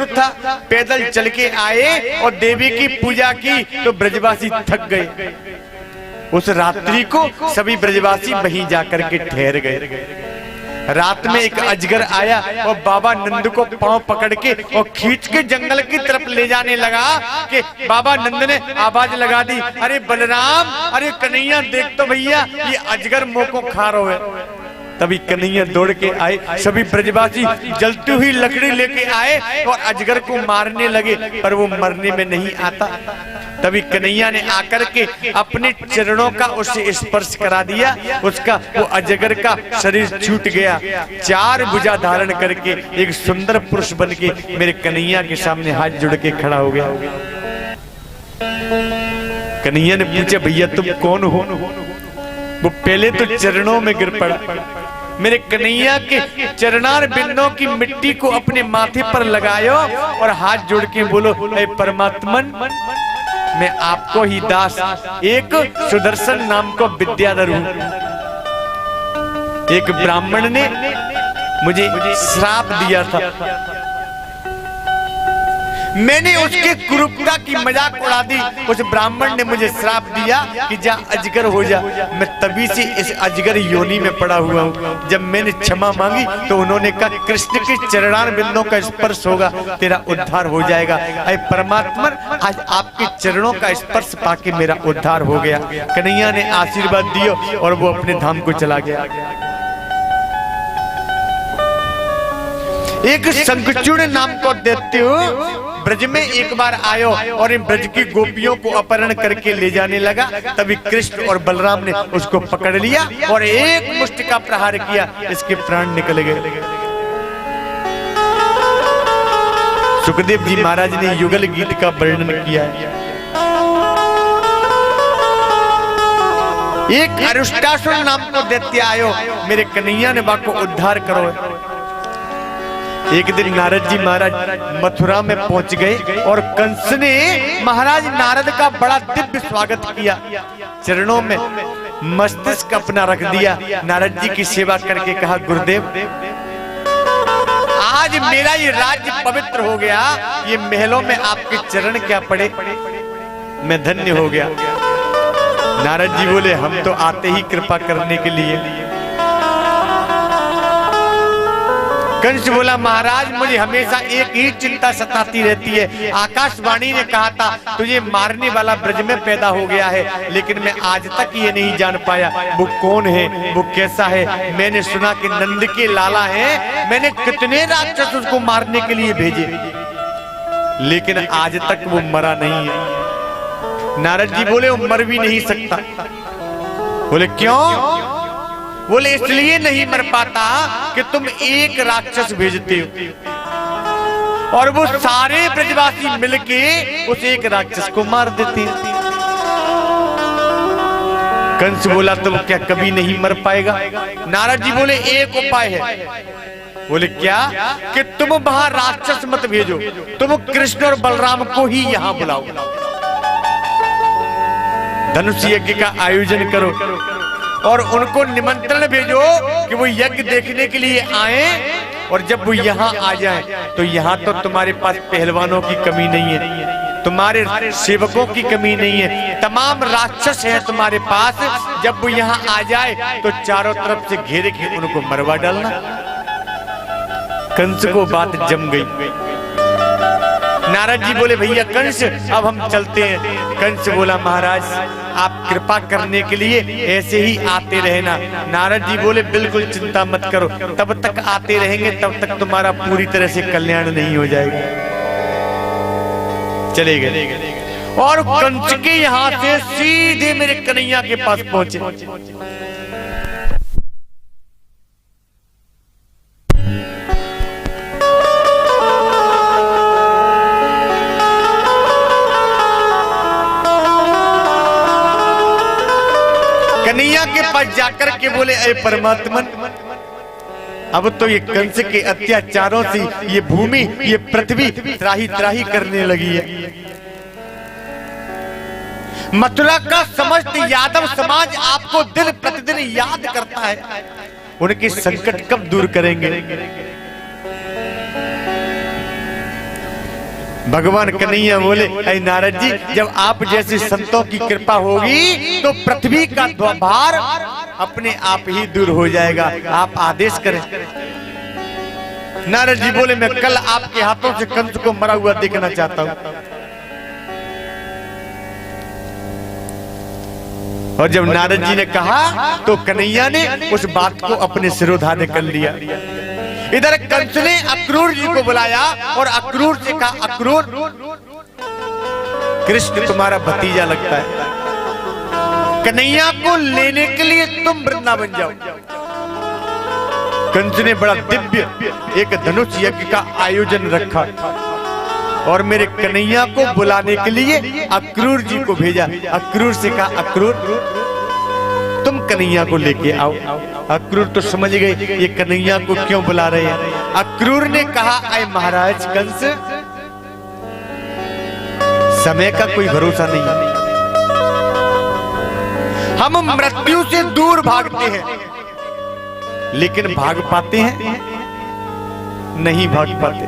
दूर था, पैदल चल के आए और देवी की पूजा की तो ब्रजवासी थक गए। उस रात्रि को सभी ब्रजवासी वहीं जाकर के ठहर गए। रात में एक अजगर आया और बाबा नंद को पांव पकड़ के और खींच के जंगल की तरफ ले जाने लगा कि बाबा नंद ने आवाज लगा दी, अरे बलराम, अरे कन्हैया, देख तो भैया ये अजगर मुंह को खा रहा है। तभी कन्हैया दौड़ के आए, सभी ब्रजवासी जलती हुई लकड़ी लेके आए और अजगर को मारने लगे, पर वो मरने में नहीं आता। तभी कन्हैया ने आकर के अपने चरणों का उसे स्पर्श करा दिया, उसका वो अजगर का शरीर छूट गया। 4 भुजा धारण करके एक सुंदर पुरुष बन के मेरे कन्हैया के सामने हाथ जोड़ के खड़ा हो गया। कन्हैया ने पूछा, भैया तुम कौन हो? वो पहले तो चरणों में गिर पड़ा। मेरे कन्हैया के चरणार बिंदों की मिट्टी को अपने माथे पर लगायो और हाथ जोड़ के बोलो, हे परमात्मन, मैं आपको ही दास, एक सुदर्शन नाम को विद्याधर हूं। एक ब्राह्मण ने मुझे श्राप दिया था, मैंने उसके कुरूपता की मजाक उड़ा दी। उस ब्राह्मण ने मुझे श्राप दिया कि जा अजगर हो जा। मैं तभी से इस अजगर योनि में पड़ा हुआ हूँ। जब मैंने क्षमा मांगी तो उन्होंने कहा, कृष्ण के चरणार बिंदों का स्पर्श होगा, तेरा उद्धार हो जाएगा। अरे परमात्मा, आज आपके चरणों का स्पर्श पाके मेरा उद्धार हो गया। कन्हैया ने आशीर्वाद दिया और वो अपने धाम को चला गया। एक शंखचूड़ नाम को देते हो ब्रज में एक बार आयो और इन ब्रज की गोपियों को अपहरण करके ले जाने लगा। तभी कृष्ण और बलराम ने उसको पकड़ लिया और एक मुष्टि का प्रहार किया, इसके प्राण निकल गए। सुखदेव जी महाराज ने युगल गीत का वर्णन किया है। एक अरुष्टासुर नाम को दैत्य आयो, मेरे कन्हैया ने बाको उद्धार करो। एक दिन नारद जी महाराज मथुरा में पहुंच गए और कंस ने महाराज नारद का बड़ा दिव्य स्वागत किया। चरणों में मस्तिष्क अपना रख दिया, नारद जी की सेवा करके कहा, गुरुदेव, आज मेरा ये राज्य पवित्र हो गया, ये महलों में आपके चरण क्या पड़े, मैं धन्य हो गया। नारद जी बोले, हम तो आते ही कृपा करने के लिए। कंस बोला, महाराज मुझे हमेशा एक ही चिंता सताती रहती है। आकाशवाणी ने कहा था तुझे मारने वाला ब्रज में पैदा हो गया है, लेकिन मैं आज तक ये नहीं जान पाया वो कौन है, वो कैसा है। मैंने सुना कि नंद के लाला है, मैंने कितने राक्षस उसको मारने के लिए भेजे, लेकिन आज तक वो मरा नहीं है। नारद जी बोले, वो मर भी नहीं सकता। बोले क्यों? बोले इसलिए नहीं मर पाता कि तुम एक राक्षस भेजते हो और वो सारे ब्रजवासी मिलके उस एक राक्षस को मार देते हैं। कंस बोला, तुम क्या कभी नहीं मर पाएगा? नारद जी बोले, एक उपाय है। बोले क्या? कि तुम वहां राक्षस मत भेजो, तुम कृष्ण और बलराम को ही यहां बुलाओ, धनुष यज्ञ का आयोजन करो और उनको निमंत्रण भेजो कि वो यज्ञ देखने के लिए आए, और जब वो यहाँ आ जाए तो यहाँ तो तुम्हारे पास पहलवानों की कमी नहीं है, तुम्हारे सेवकों की कमी नहीं है, तमाम राक्षस हैं तुम्हारे पास। जब वो यहाँ आ जाए तो चारों तरफ से घेरे के उनको मरवा डालना। कंस को बात जम गई। नारद जी बोले, भैया कंस, अब हम चलते हैं। कंस बोला, महाराज आप कृपा करने के लिए ऐसे ही आते रहना। नारद जी बोले, बिल्कुल चिंता मत करो, तब तक आते रहेंगे तब तक तुम्हारा पूरी तरह से कल्याण नहीं हो जाएगा। चले गए और कंस के यहाँ से सीधे मेरे कन्हैया के पास पहुंचे। कन्हैया के पास जाकर के बोले, अरे परमात्मन, अब तो ये कंस के अत्याचारों से ये भूमि, ये पृथ्वी त्राही त्राही करने लगी है। मथुरा का समस्त यादव समाज आपको दिन प्रतिदिन याद करता है, उनके संकट कब दूर करेंगे? भगवान कन्हैया बोले, अरे नारद जी, जब आप जैसे संतों की कृपा होगी तो पृथ्वी का भार अपने आप ही दूर हो जाएगा, आप आदेश करें। नारद जी बोले, मैं कल आपके हाथों से कंस को मरा हुआ देखना चाहता हूं। और जब नारद जी ने कहा तो कन्हैया ने उस बात को अपने सिरोधार्य कर लिया। इधर कंस ने अक्रूर जी को बुलाया और अक्रूर से कहा, अक्रूर, कृष्ण तुम्हारा भतीजा लगता है, कन्हैया को लेने के लिए तुम वृंदावन जाओ। कंस ने बड़ा दिव्य एक धनुष यज्ञ का आयोजन रखा और मेरे कन्हैया को बुलाने के लिए अक्रूर जी को भेजा। अक्रूर से कहा, अक्रूर तुम कन्हैया को लेके आओ। अक्रूर तो समझ गए ये कन्हैया को क्यों बुला रहे हैं। अक्रूर ने कहा, अय महाराज कंस, समय का कोई भरोसा नहीं, हम मृत्यु से दूर भागते हैं लेकिन भाग पाते हैं नहीं भाग पाते।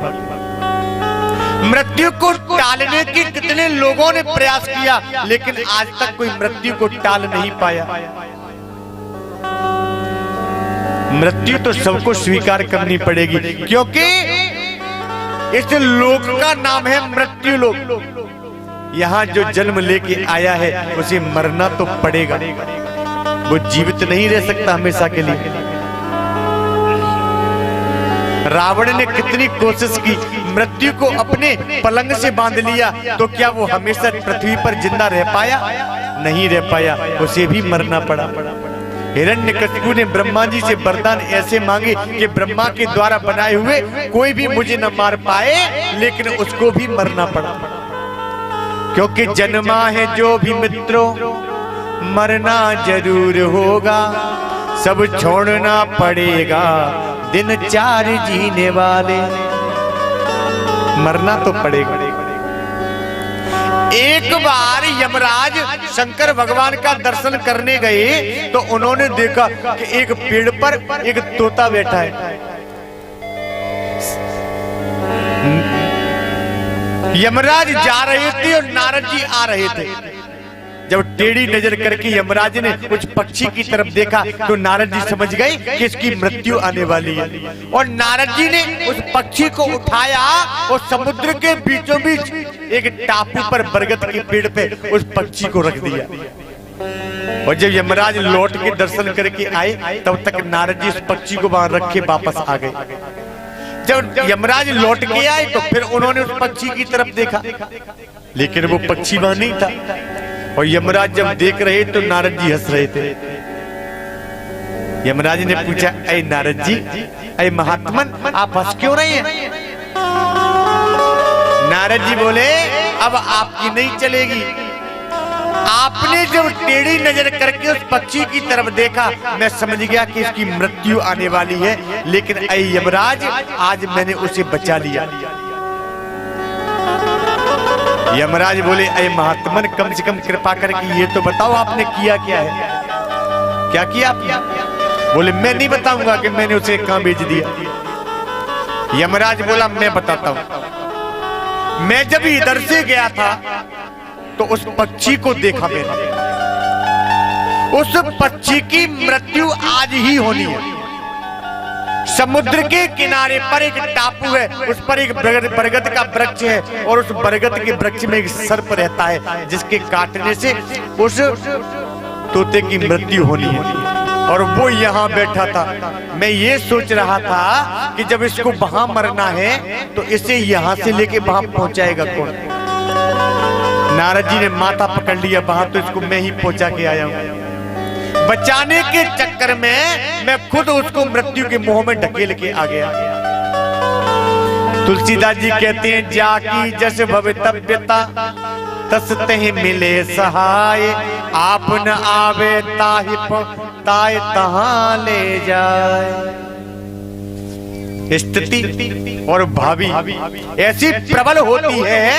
मृत्यु को टालने के कितने लोगों ने प्रयास किया लेकिन आज तक कोई मृत्यु को टाल नहीं पाया। मृत्यु तो सबको स्वीकार करनी पड़ेगी क्योंकि इस लोक का नाम है मृत्यु लोक। यहाँ जो जन्म लेके आया है उसे मरना तो पड़ेगा, वो जीवित नहीं रह सकता हमेशा के लिए। रावण ने कितनी कोशिश की, मृत्यु को अपने पलंग से बांध लिया तो क्या वो हमेशा पृथ्वी पर जिंदा रह पाया? नहीं रह पाया, उसे भी मरना पड़ा। हिरण्यकशिपु ने ब्रह्मा जी से वरदान ऐसे मांगे कि ब्रह्मा के द्वारा बनाए हुए कोई भी मुझे न मार पाए, लेकिन उसको भी मरना पड़ा। क्योंकि जन्मा है जो भी मित्रों मरना जरूर होगा, सब छोड़ना पड़ेगा दिन चार जीने वाले, मरना तो पड़ेगा। एक बार यमराज शंकर भगवान का दर्शन करने गए तो उन्होंने देखा कि एक पेड़ पर एक तोता बैठा है। यमराज जा रहे थे और नारद जी आ रहे थे। जब टेढ़ी नजर करके यमराज ने उस पक्षी की तरफ देखा तो नारद जी समझ गए कि इसकी मृत्यु आने वाली है और नारद जी ने उस पक्षी को उठाया और समुद्र के बीचों बीच एक टापू पर बरगद के पेड़ पे उस पक्षी को रख दिया। और जब यमराज लौट के दर्शन करके आए तब तक नारद जी उस पक्षी को वहां रख के वापस आ गए। जब यमराज लौट के आए तो फिर उन्होंने उस पक्षी की तरफ देखा लेकिन वो पक्षी वहां नहीं था। और यमराज जब देख रहे तो नारद जी हंस रहे थे। यमराज ने पूछा, अय नारद जी, अय महात्मन, आप हंस क्यों रहे हैं? नारद जी बोले, अब आपकी नहीं चलेगी। आपने जब टेढ़ी नजर करके उस पक्षी की तरफ देखा मैं समझ गया कि इसकी मृत्यु आने वाली है, लेकिन अय यमराज, आज मैंने उसे बचा लिया। यमराज बोले, अय महात्मन, कम से कम कृपा करके ये तो बताओ आपने किया क्या है? क्या किया आपने? बोले, मैं नहीं बताऊंगा कि मैंने उसे कहां भेज दिया। यमराज बोला, मैं बताता हूं। मैं जब इधर से गया था तो उस पक्षी को देखा मैंने। उस पक्षी की मृत्यु आज ही होनी है। समुद्र के किनारे पर एक टापू है, उस पर एक बरगद का वृक्ष है और उस बरगद के वृक्ष में एक सर्प रहता है जिसके काटने से उस तोते की मृत्यु होनी है। और वो यहाँ बैठा था। मैं ये सोच रहा था कि जब इसको वहां मरना है तो इसे यहाँ से लेके वहां पहुंचाएगा कौन? नारद जी ने माथा पकड़ लिया, वहां तो इसको मैं ही पहुंचा के आया हूं। बचाने के चक्कर में मैं खुद उसको मृत्यु के मुंह में ढकेल के आ गया। तुलसीदास जी कहते हैं, जाकी जस भवितव्यता तसते मिले सहाय, आप न आवे ताहि ताय तहां ले जाए। स्थिति और भावी ऐसी प्रबल होती है